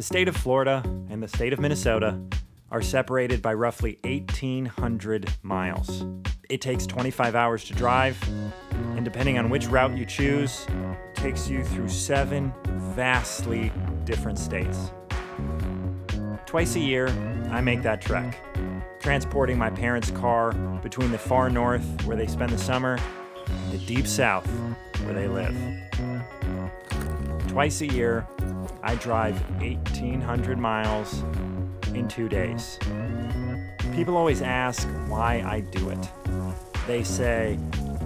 The state of Florida and the state of Minnesota are separated by roughly 1,800 miles. It takes 25 hours to drive, and depending on which route you choose, takes you through 7 vastly different states. Twice a year, I make that trek, transporting my parents' car between the far north, where they spend the summer, and the deep south, where they live. Twice a year, I drive 1,800 miles in 2 days. People always ask why I do it. They say,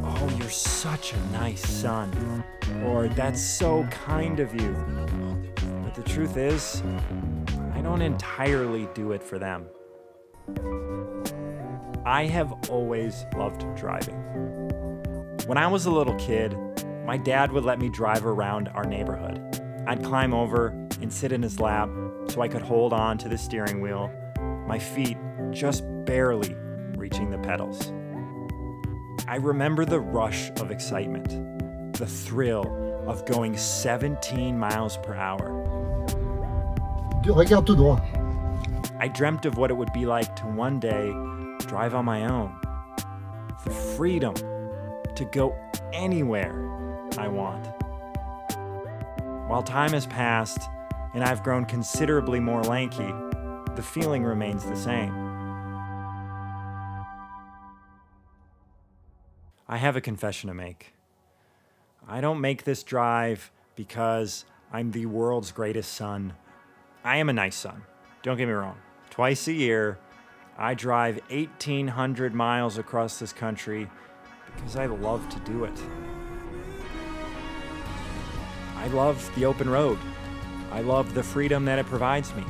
"Oh, you're such a nice son," or "That's so kind of you." But the truth is, I don't entirely do it for them. I have always loved driving. When I was a little kid, my dad would let me drive around our neighborhood. I'd climb over and sit in his lap so I could hold on to the steering wheel, my feet just barely reaching the pedals. I remember the rush of excitement, the thrill of going 17 miles per hour. Regarde tout droit. I dreamt of what it would be like to one day drive on my own. The freedom to go anywhere I want. While time has passed and I've grown considerably more lanky, the feeling remains the same. I have a confession to make. I don't make this drive because I'm the world's greatest son. I am a nice son, don't get me wrong. Twice a year, I drive 1,800 miles across this country because I love to do it. I love the open road. I love the freedom that it provides me.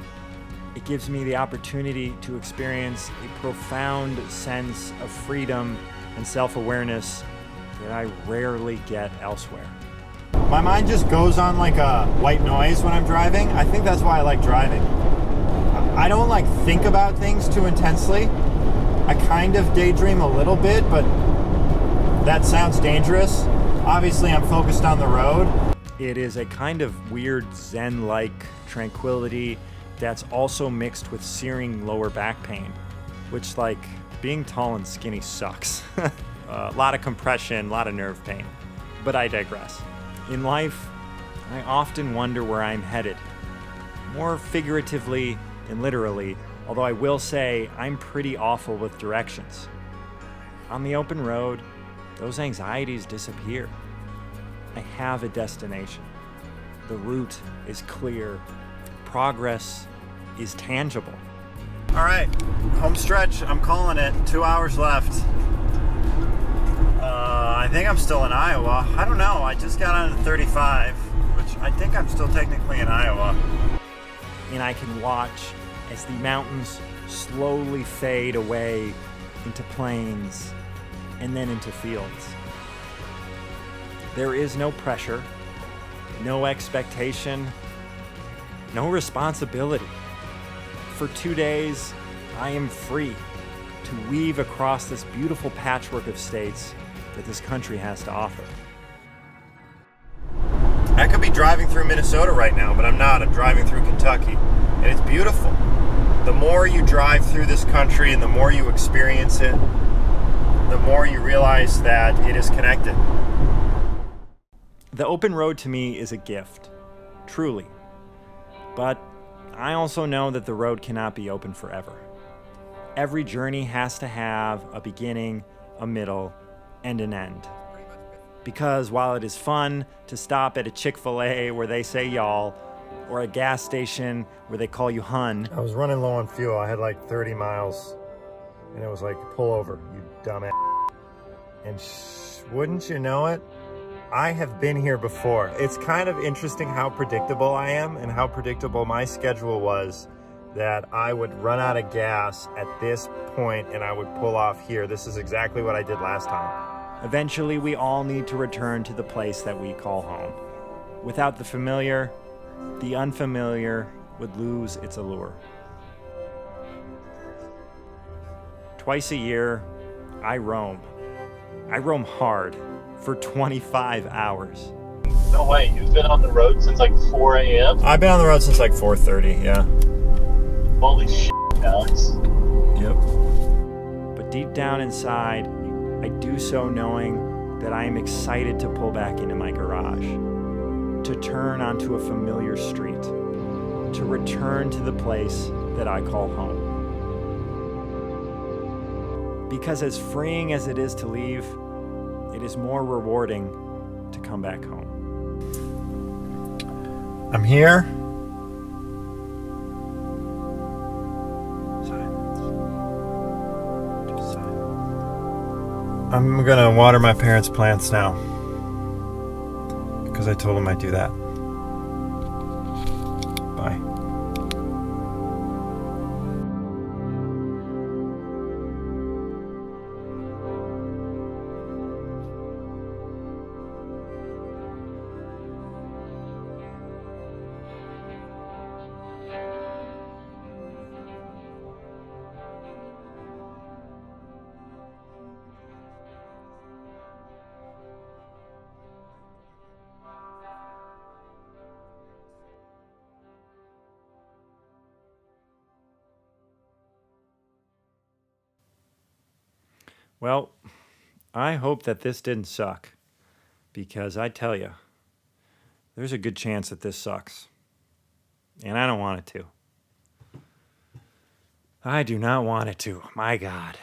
It gives me the opportunity to experience a profound sense of freedom and self-awareness that I rarely get elsewhere. My mind just goes on like a white noise when I'm driving. I think that's why I like driving. I don't like think about things too intensely. I kind of daydream a little bit, but that sounds dangerous. Obviously, I'm focused on the road. It is a kind of weird Zen-like tranquility that's also mixed with searing lower back pain, which, like, being tall and skinny sucks. A lot of compression, a lot of nerve pain. But I digress. In life, I often wonder where I'm headed, more figuratively than literally, although I will say I'm pretty awful with directions. On the open road, those anxieties disappear. I have a destination. The route is clear. Progress is tangible. All right, home stretch, I'm calling it. 2 hours left. I think I'm still in Iowa. I don't know, I just got on 35, which I think I'm still technically in Iowa. And I can watch as the mountains slowly fade away into plains and then into fields. There is no pressure, no expectation, no responsibility. For 2 days, I am free to weave across this beautiful patchwork of states that this country has to offer. I could be driving through Minnesota right now, but I'm not. I'm driving through Kentucky, and it's beautiful. The more you drive through this country and the more you experience it, the more you realize that it is connected. The open road to me is a gift, truly. But I also know that the road cannot be open forever. Every journey has to have a beginning, a middle, and an end. Because while it is fun to stop at a Chick-fil-A where they say y'all, or a gas station where they call you hun. I was running low on fuel. I had like 30 miles, and it was like, pull over, you dumbass. And wouldn't you know it, I have been here before. It's kind of interesting how predictable I am and how predictable my schedule was, that I would run out of gas at this point and I would pull off here. This is exactly what I did last time. Eventually, we all need to return to the place that we call home. Without the familiar, the unfamiliar would lose its allure. Twice a year, I roam. I roam hard for 25 hours. No way, you've been on the road since like 4 a.m.? I've been on the road since like 4:30, yeah. Holy shit, Alex. Yep. But deep down inside, I do so knowing that I am excited to pull back into my garage, to turn onto a familiar street, to return to the place that I call home. Because as freeing as it is to leave, it is more rewarding to come back home. I'm here. Silence. Just silence. I'm gonna water my parents' plants now, because I told them I'd do that. Bye. Well, I hope that this didn't suck, because I tell you, there's a good chance that this sucks, and I don't want it to. I do not want it to. My God.